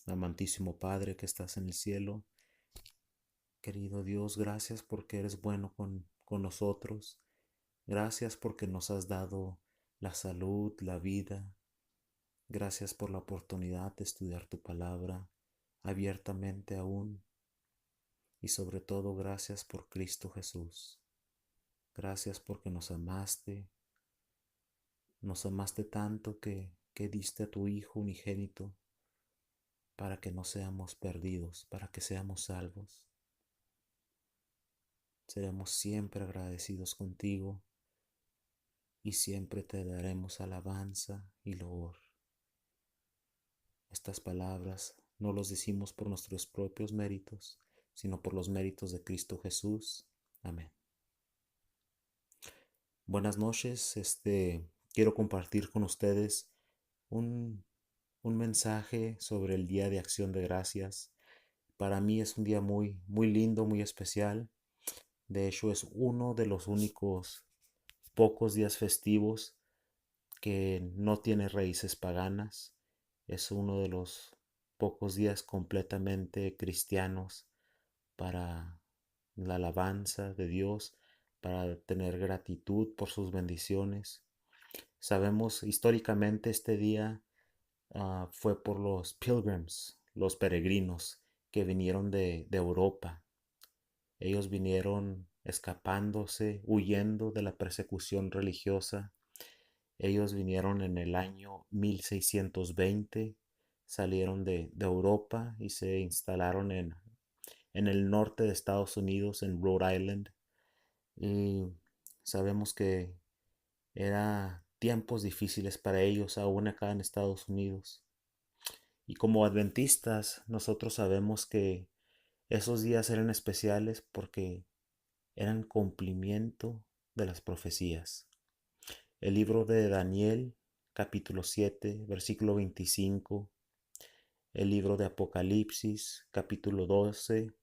Amantísimo Padre que estás en el cielo, querido Dios, gracias porque eres bueno con nosotros. Gracias porque nos has dado la salud, la vida. Gracias por la oportunidad de estudiar tu palabra abiertamente aún. Y sobre todo, gracias por Cristo Jesús. Gracias porque nos amaste tanto que diste a tu Hijo unigénito para que no seamos perdidos, para que seamos salvos. Seremos siempre agradecidos contigo y siempre te daremos alabanza y loor. Estas palabras no los decimos por nuestros propios méritos, sino por los méritos de Cristo Jesús. Amén. Buenas noches. Quiero compartir con ustedes un, un mensaje sobre el Día de Acción de Gracias. Para mí es un día muy lindo, muy especial. De hecho, es uno de los únicos pocos días festivos que no tiene raíces paganas. Es uno de los pocos días completamente cristianos para la alabanza de Dios, para tener gratitud por sus bendiciones. Sabemos históricamente este día fue por los pilgrims, los peregrinos que vinieron de Europa. Ellos vinieron escapándose, huyendo de la persecución religiosa. Ellos vinieron en el año 1620, salieron de Europa y se instalaron en el norte de Estados Unidos, en Rhode Island. Y sabemos que era tiempos difíciles para ellos, aún acá en Estados Unidos. Y como adventistas, nosotros sabemos que esos días eran especiales porque eran cumplimiento de las profecías. El libro de Daniel, capítulo 7, versículo 25. El libro de Apocalipsis, capítulo 12,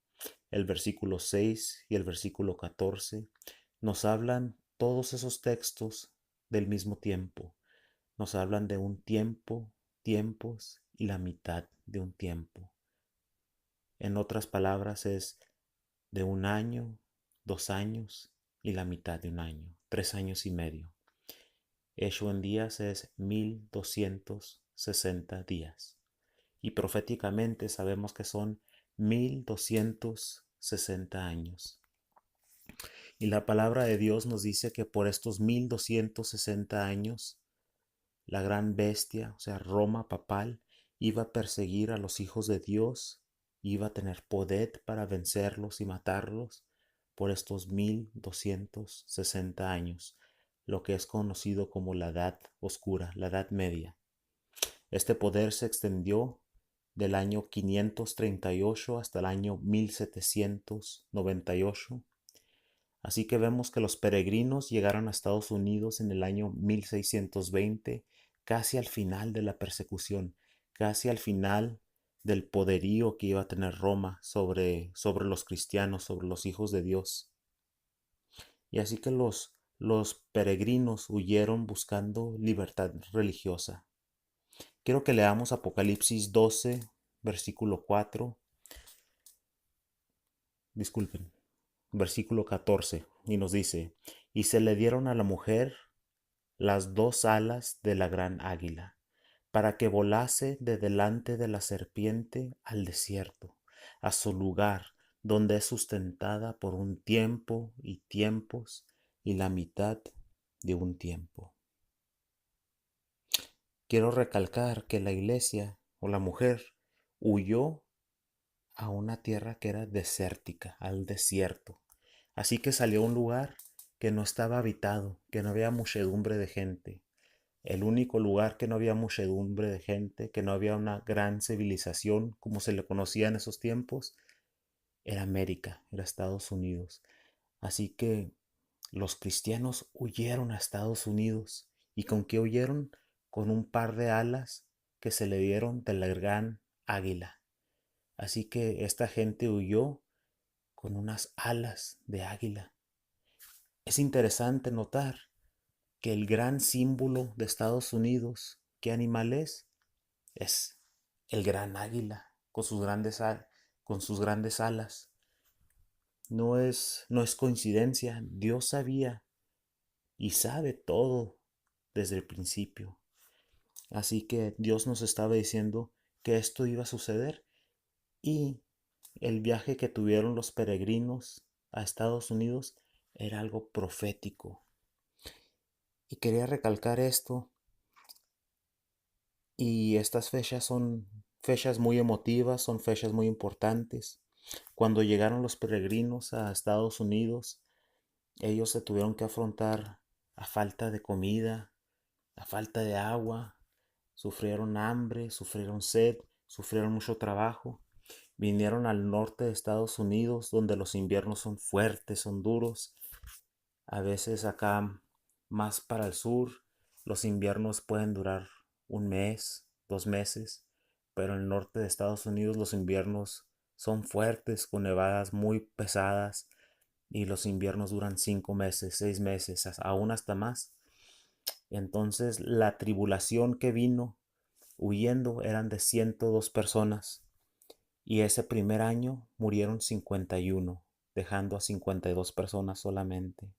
el versículo 6 y el versículo 14. Nos hablan todos esos textos del mismo tiempo. Nos hablan de un tiempo, tiempos y la mitad de un tiempo. En otras palabras es de un año, 2 años y la mitad de un año, 3 años y medio. Hecho en días es 1260 días. Y proféticamente sabemos que son 1260 años. Y la palabra de Dios nos dice que por estos 1260 años, la gran bestia, o sea, Roma papal, iba a perseguir a los hijos de Dios, iba a tener poder para vencerlos y matarlos por estos 1260 años, lo que es conocido como la Edad Oscura, la Edad Media. Este poder se extendió del año 538 hasta el año 1798. Así que vemos que los peregrinos llegaron a Estados Unidos en el año 1620, casi al final de la persecución, casi al final del poderío que iba a tener Roma sobre los cristianos, sobre los hijos de Dios. Y así que los peregrinos huyeron buscando libertad religiosa. Quiero que leamos Apocalipsis 12, versículo 4. Disculpen, versículo 14. Y nos dice, y se le dieron a la mujer las 2 alas de la gran águila, para que volase de delante de la serpiente al desierto, a su lugar, donde es sustentada por un tiempo y tiempos y la mitad de un tiempo. Quiero recalcar que la iglesia o la mujer huyó a una tierra que era desértica, al desierto. Así que salió a un lugar que no estaba habitado, que no había muchedumbre de gente. El único lugar que no había muchedumbre de gente, que no había una gran civilización como se le conocía en esos tiempos, era América, era Estados Unidos. Así que los cristianos huyeron a Estados Unidos. ¿Y con qué huyeron? Con un par de alas que se le dieron de la gran águila. Así que esta gente huyó con unas alas de águila. Es interesante notar que el gran símbolo de Estados Unidos, ¿qué animal es? Es el gran águila. con sus con sus grandes alas. No es coincidencia. Dios sabía y sabe todo desde el principio. Así que Dios nos estaba diciendo que esto iba a suceder, y el viaje que tuvieron los peregrinos a Estados Unidos era algo profético. Y quería recalcar esto, y estas fechas son fechas muy emotivas, son fechas muy importantes. Cuando llegaron los peregrinos a Estados Unidos, ellos se tuvieron que afrontar a falta de comida, a falta de agua, sufrieron hambre, sufrieron sed, sufrieron mucho trabajo. Vinieron al norte de Estados Unidos, donde los inviernos son fuertes, son duros. A veces acá, más para el sur, los inviernos pueden durar un mes, 2 meses, pero en el norte de Estados Unidos los inviernos son fuertes, con nevadas muy pesadas, y los inviernos duran 5 meses, 6 meses, aún hasta más. Entonces la tribulación que vino huyendo eran de 102 personas, y ese primer año murieron 51, dejando a 52 personas solamente.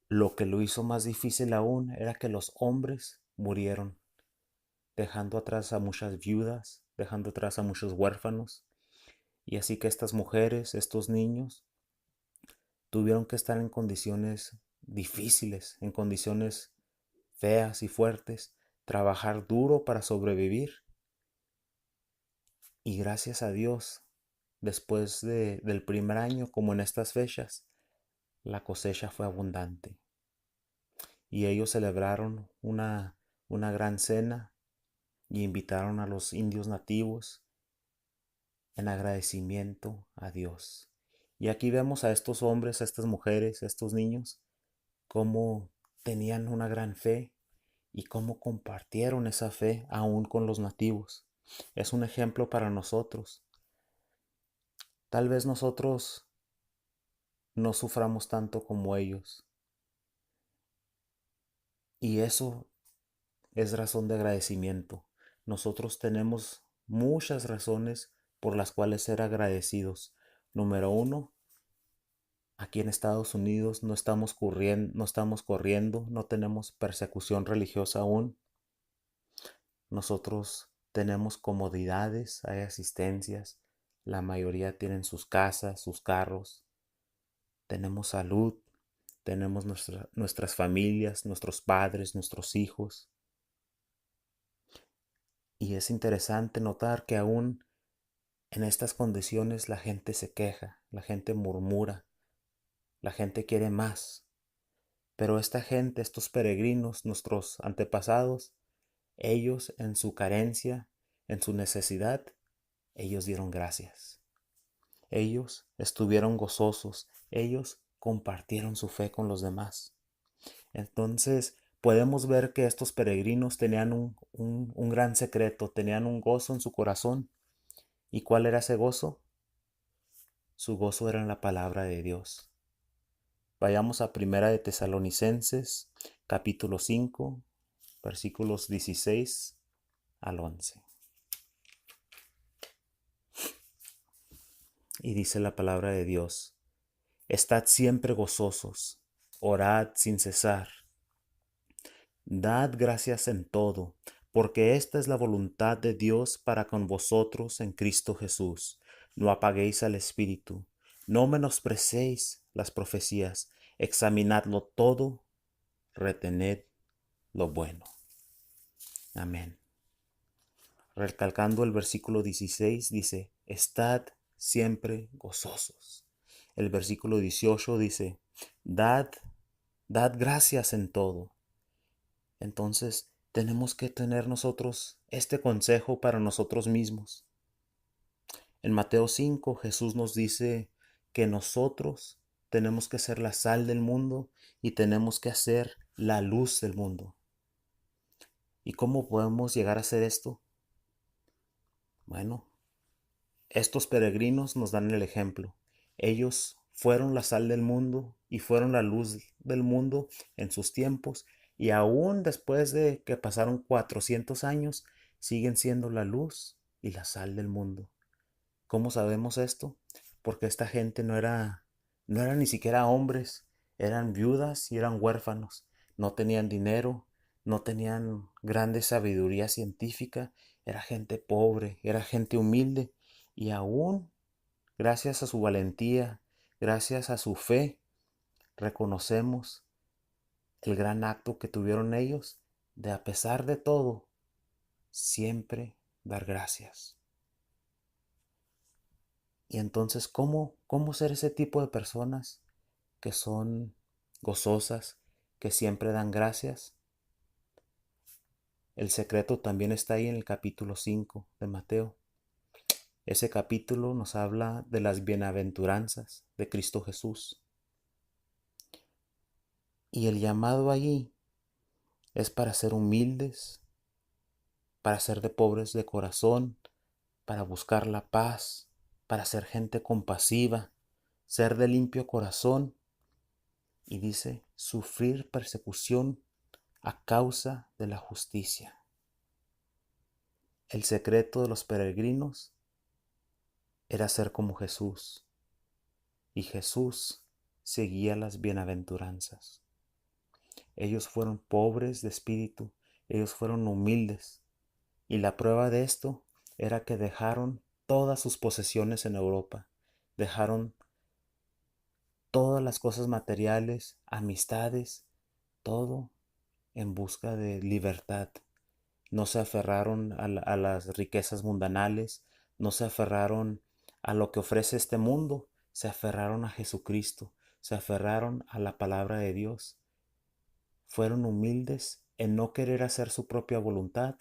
Lo que lo hizo más difícil aún era que los hombres murieron, dejando atrás a muchas viudas, dejando atrás a muchos huérfanos. Y así que estas mujeres, estos niños, tuvieron que estar en condiciones difíciles, en condiciones feas y fuertes, trabajar duro para sobrevivir. Y gracias a Dios, después del primer año, como en estas fechas, la cosecha fue abundante. Y ellos celebraron una gran cena y invitaron a los indios nativos en agradecimiento a Dios. Y aquí vemos a estos hombres, a estas mujeres, a estos niños, cómo tenían una gran fe y cómo compartieron esa fe aún con los nativos. Es un ejemplo para nosotros. Tal vez nosotros no suframos tanto como ellos, y eso es razón de agradecimiento. Nosotros tenemos muchas razones por las cuales ser agradecidos. Número uno, aquí en Estados Unidos no estamos corriendo, no tenemos persecución religiosa aún. Nosotros tenemos comodidades, hay asistencias, la mayoría tienen sus casas, sus carros, tenemos salud, tenemos nuestras familias, nuestros padres, nuestros hijos. Y es interesante notar que aún en estas condiciones la gente se queja, la gente murmura, la gente quiere más. Pero esta gente, estos peregrinos, nuestros antepasados, ellos en su carencia, en su necesidad, ellos dieron gracias. Ellos estuvieron gozosos, ellos compartieron su fe con los demás. Entonces podemos ver que estos peregrinos tenían un gran secreto, tenían un gozo en su corazón. ¿Y cuál era ese gozo? Su gozo era en la palabra de Dios. Vayamos a Primera de Tesalonicenses, capítulo 5, versículos 16 al 11. Y dice la palabra de Dios: Estad siempre gozosos, orad sin cesar, dad gracias en todo, porque esta es la voluntad de Dios para con vosotros en Cristo Jesús. No apaguéis al Espíritu, no menosprecéis las profecías, examinadlo todo, retened lo bueno. Amén. Recalcando el versículo 16, dice: Estad siempre gozosos. El versículo 18 dice: Dad, dad gracias en todo. Entonces tenemos que tener nosotros este consejo para nosotros mismos. En Mateo 5, Jesús nos dice que nosotros tenemos que ser la sal del mundo y tenemos que hacer la luz del mundo. ¿Y cómo podemos llegar a hacer esto? Bueno, estos peregrinos nos dan el ejemplo. Ellos fueron la sal del mundo y fueron la luz del mundo en sus tiempos, y aún después de que pasaron 400 años, siguen siendo la luz y la sal del mundo. ¿Cómo sabemos esto? Porque esta gente no eran ni siquiera hombres, eran viudas y eran huérfanos. No tenían dinero, no tenían grande sabiduría científica, era gente pobre, era gente humilde y aún, gracias a su valentía, gracias a su fe, reconocemos el gran acto que tuvieron ellos de, a pesar de todo, siempre dar gracias. Y entonces, ¿cómo ser ese tipo de personas que son gozosas, que siempre dan gracias? El secreto también está ahí en el capítulo 5 de Mateo. Ese capítulo nos habla de las bienaventuranzas de Cristo Jesús. Y el llamado allí es para ser humildes, para ser de pobres de corazón, para buscar la paz, para ser gente compasiva, ser de limpio corazón. Y dice, sufrir persecución a causa de la justicia. El secreto de los peregrinos era ser como Jesús, y Jesús seguía las bienaventuranzas. Ellos fueron pobres de espíritu, ellos fueron humildes, y la prueba de esto era que dejaron todas sus posesiones en Europa, dejaron todas las cosas materiales, amistades, todo en busca de libertad. No se aferraron a las riquezas mundanales, no se aferraron a lo que ofrece este mundo, se aferraron a Jesucristo, se aferraron a la palabra de Dios. Fueron humildes en no querer hacer su propia voluntad,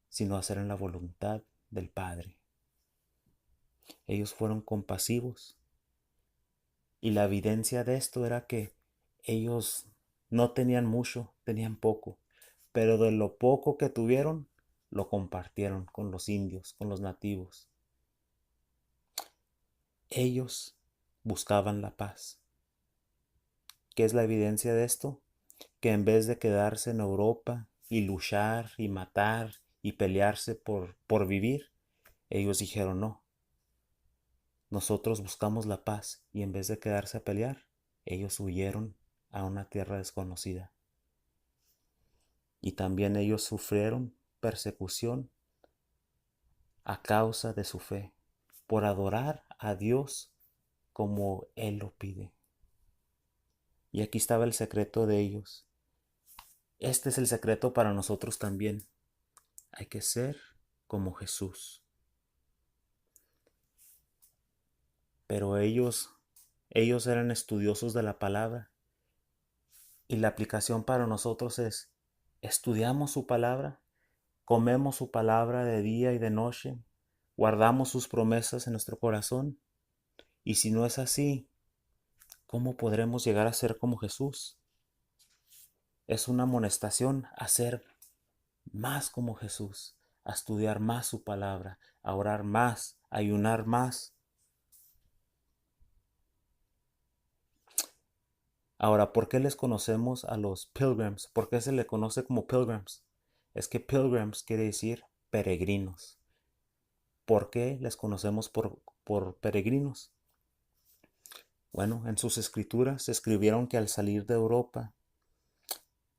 sino hacer en la voluntad del Padre. Ellos fueron compasivos, y la evidencia de esto era que ellos no tenían mucho, tenían poco, pero de lo poco que tuvieron, lo compartieron con los indios, con los nativos. Ellos buscaban la paz. ¿Qué es la evidencia de esto? Que en vez de quedarse en Europa y luchar y matar y pelearse por vivir, ellos dijeron no. Nosotros buscamos la paz, y en vez de quedarse a pelear, ellos huyeron a una tierra desconocida. Y también ellos sufrieron persecución a causa de su fe, por adorar a Dios como Él lo pide. Y aquí estaba el secreto de ellos. Este es el secreto para nosotros también. Hay que ser como Jesús. Pero ellos eran estudiosos de la palabra, y la aplicación para nosotros es: estudiamos su palabra, comemos su palabra de día y de noche, guardamos sus promesas en nuestro corazón. Y si no es así, ¿cómo podremos llegar a ser como Jesús? Es una amonestación a ser más como Jesús, a estudiar más su palabra, a orar más, a ayunar más. Ahora, ¿por qué les conocemos a los pilgrims? ¿Por qué se le conoce como pilgrims? Es que pilgrims quiere decir peregrinos. ¿Por qué les conocemos por peregrinos? Bueno, en sus escrituras escribieron que al salir de Europa,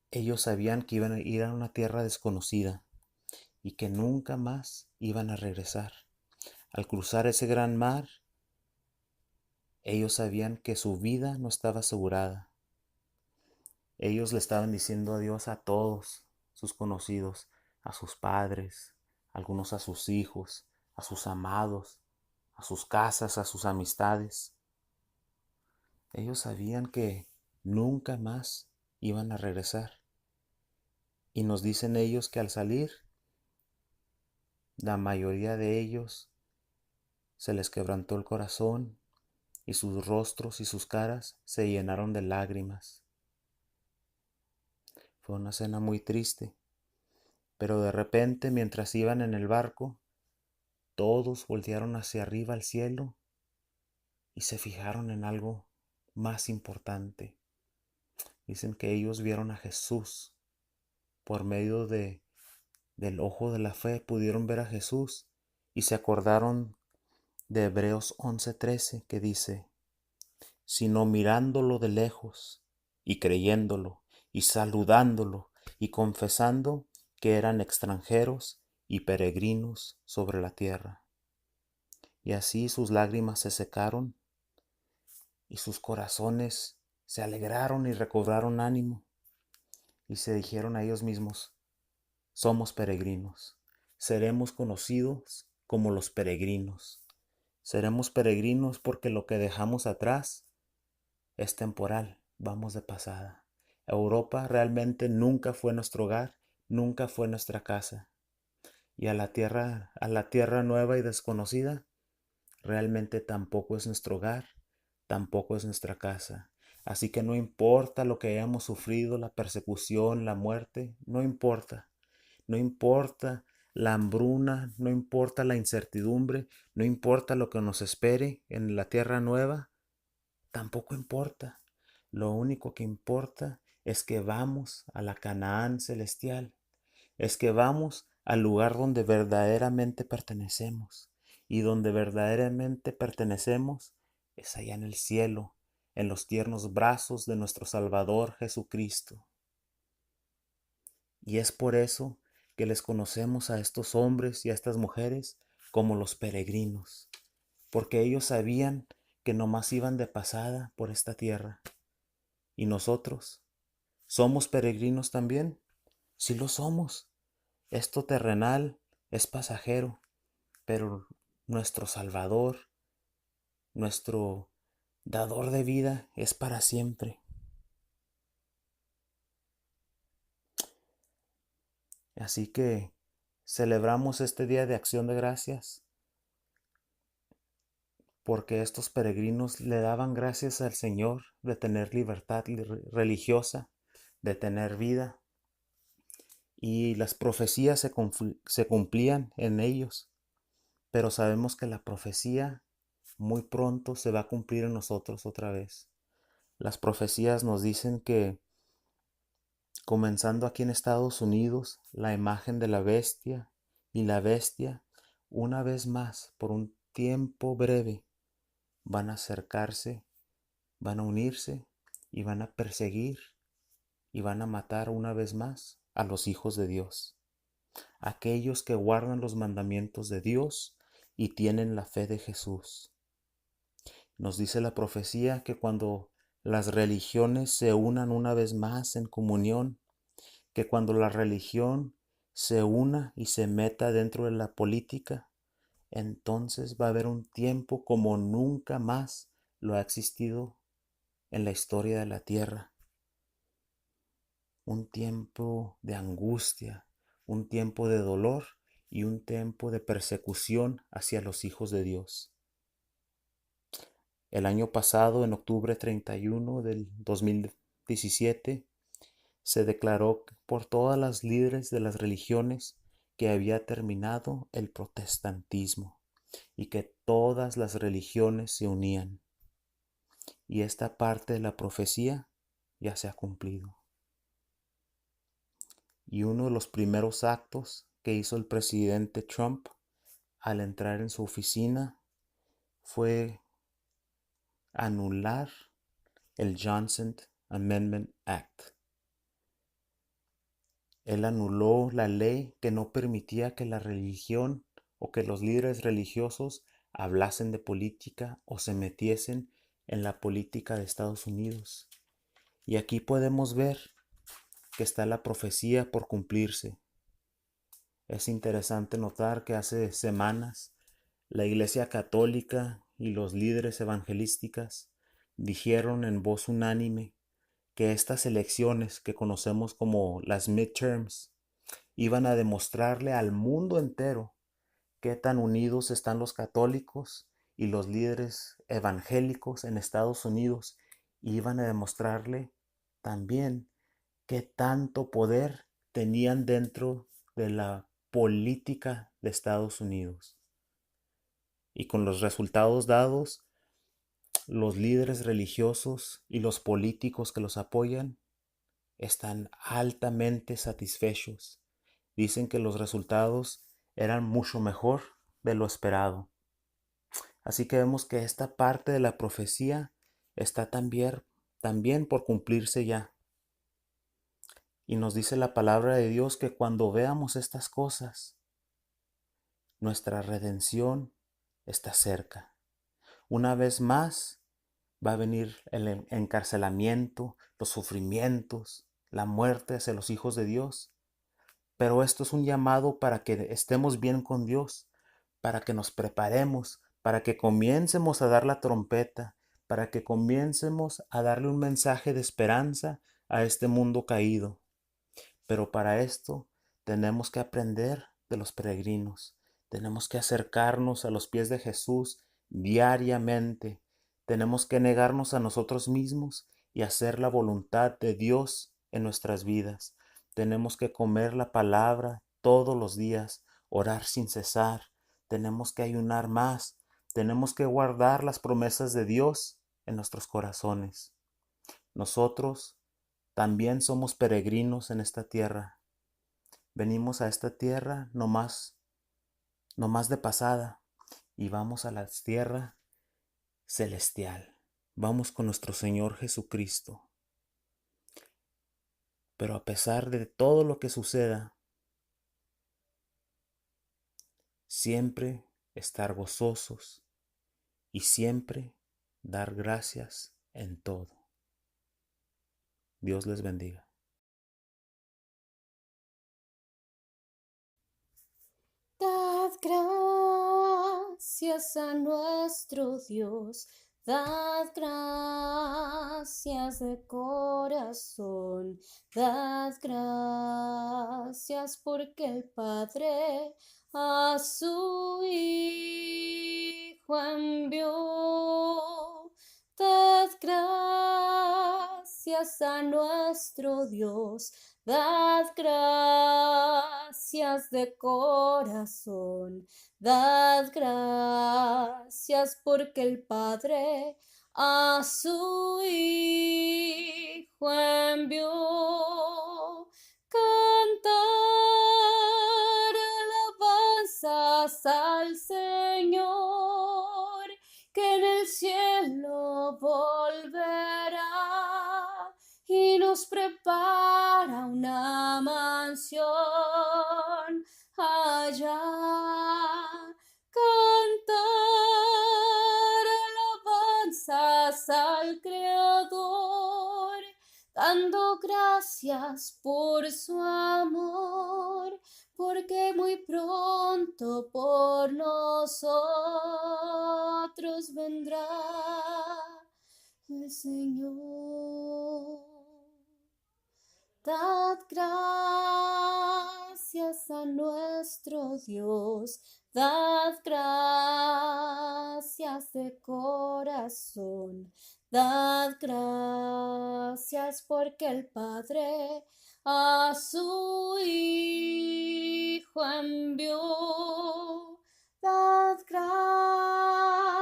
ellos sabían que iban a ir a una tierra desconocida y que nunca más iban a regresar. Al cruzar ese gran mar, ellos sabían que su vida no estaba asegurada. Ellos le estaban diciendo adiós a todos sus conocidos, a sus padres, algunos a sus hijos, a sus amados, a sus casas, a sus amistades. Ellos sabían que nunca más iban a regresar. Y nos dicen ellos que al salir, la mayoría de ellos se les quebrantó el corazón, y sus rostros y sus caras se llenaron de lágrimas. Fue una escena muy triste, pero de repente, mientras iban en el barco, todos voltearon hacia arriba al cielo y se fijaron en algo más importante. Dicen que ellos vieron a Jesús por medio de del ojo de la fe pudieron ver a Jesús y se acordaron de Hebreos 11:13 que dice, sino mirándolo de lejos y creyéndolo y saludándolo y confesando que eran extranjeros y peregrinos sobre la tierra. Y así sus lágrimas se secaron y sus corazones se alegraron y recobraron ánimo y se dijeron a ellos mismos, somos peregrinos, seremos conocidos como los peregrinos. Seremos peregrinos porque lo que dejamos atrás es temporal, vamos de pasada. Europa realmente nunca fue nuestro hogar, nunca fue nuestra casa. Y a la tierra nueva y desconocida, realmente tampoco es nuestro hogar, tampoco es nuestra casa. Así que no importa lo que hayamos sufrido, la persecución, la muerte, no importa. No importa la hambruna, no importa la incertidumbre, no importa lo que nos espere en la tierra nueva, tampoco importa. Lo único que importa es que vamos a la Canaán celestial, es que vamos al lugar donde verdaderamente pertenecemos. Y donde verdaderamente pertenecemos es allá en el cielo, en los tiernos brazos de nuestro Salvador Jesucristo. Y es por eso que les conocemos a estos hombres y a estas mujeres como los peregrinos, porque ellos sabían que nomás iban de pasada por esta tierra. ¿Y nosotros? ¿Somos peregrinos también? Sí lo somos. Esto terrenal es pasajero, pero nuestro Salvador, nuestro dador de vida es para siempre. Así que celebramos este día de acción de gracias porque estos peregrinos le daban gracias al Señor de tener libertad religiosa, de tener vida, y las profecías se cumplían en ellos, pero sabemos que la profecía muy pronto se va a cumplir en nosotros otra vez. Las profecías nos dicen que, comenzando aquí en Estados Unidos, la imagen de la bestia y la bestia, una vez más, por un tiempo breve, van a acercarse, van a unirse y van a perseguir y van a matar una vez más a los hijos de Dios, aquellos que guardan los mandamientos de Dios y tienen la fe de Jesús. Nos dice la profecía que cuando las religiones se unan una vez más en comunión, que cuando la religión se una y se meta dentro de la política, entonces va a haber un tiempo como nunca más lo ha existido en la historia de la tierra. Un tiempo de angustia, un tiempo de dolor y un tiempo de persecución hacia los hijos de Dios. El año pasado, en octubre 31 del 2017, se declaró por todas las líderes de las religiones que había terminado el protestantismo y que todas las religiones se unían. Y esta parte de la profecía ya se ha cumplido. Y uno de los primeros actos que hizo el presidente Trump al entrar en su oficina fue anular el Johnson Amendment Act. Él anuló la ley que no permitía que la religión o que los líderes religiosos hablasen de política o se metiesen en la política de Estados Unidos. Y aquí podemos ver que está la profecía por cumplirse. Es interesante notar que hace semanas la Iglesia Católica y los líderes evangelísticas dijeron en voz unánime que estas elecciones que conocemos como las midterms iban a demostrarle al mundo entero qué tan unidos están los católicos y los líderes evangélicos en Estados Unidos, y iban a demostrarle también qué tanto poder tenían dentro de la política de Estados Unidos. Y con los resultados dados, los líderes religiosos y los políticos que los apoyan están altamente satisfechos dicen que los resultados eran mucho mejor de lo esperado. Así que vemos que esta parte de la profecía está también por cumplirse ya. Y nos dice la palabra de Dios que cuando veamos estas cosas, nuestra redención está cerca. Una vez más va a venir el encarcelamiento, los sufrimientos, la muerte hacia los hijos de Dios. Pero esto es un llamado para que estemos bien con Dios, para que nos preparemos, para que comiencemos a dar la trompeta, para que comiencemos a darle un mensaje de esperanza a este mundo caído. Pero para esto tenemos que aprender de los peregrinos, tenemos que acercarnos a los pies de Jesús diariamente, tenemos que negarnos a nosotros mismos y hacer la voluntad de Dios en nuestras vidas. Tenemos que comer la palabra todos los días, orar sin cesar, tenemos que ayunar más, tenemos que guardar las promesas de Dios en nuestros corazones. Nosotros también somos peregrinos en esta tierra. Venimos a esta tierra no más de pasada, y vamos a la tierra celestial. Vamos con nuestro Señor Jesucristo. Pero a pesar de todo lo que suceda, siempre estar gozosos y siempre dar gracias en todo. Dios les bendiga. Dad gracias a nuestro Dios, dad gracias de corazón, dad gracias porque el Padre a su Hijo envió. Dad gracias a nuestro Dios, dad gracias de corazón, dad gracias porque el Padre a su Hijo envió. Cantar alabanzas al Señor, que en el cielo volverá y nos prepara una mansión allá. Cantar alabanzas al Creador, dando gracias por su amor, porque muy pronto por nosotros vendrá el Señor. Dad gracias a nuestro Dios, dad gracias de corazón, dad gracias porque el Padre a su Hijo envió. Dad gracias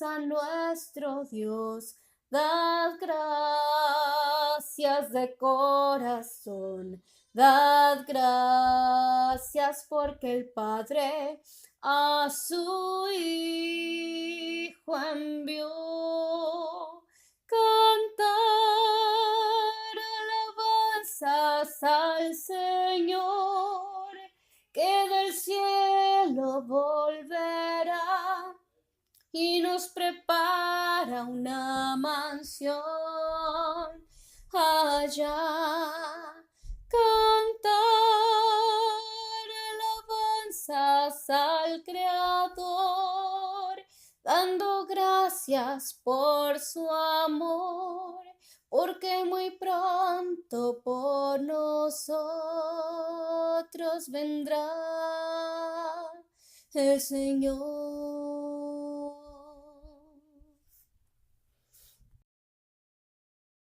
a nuestro Dios, dad gracias de corazón, dad gracias porque el Padre a su Hijo envió. Cantar alabanzas al Señor, que del cielo volverá y nos prepara una mansión allá. Cantar alabanzas al Creador, dando gracias por su amor, porque muy pronto por nosotros vendrá el Señor.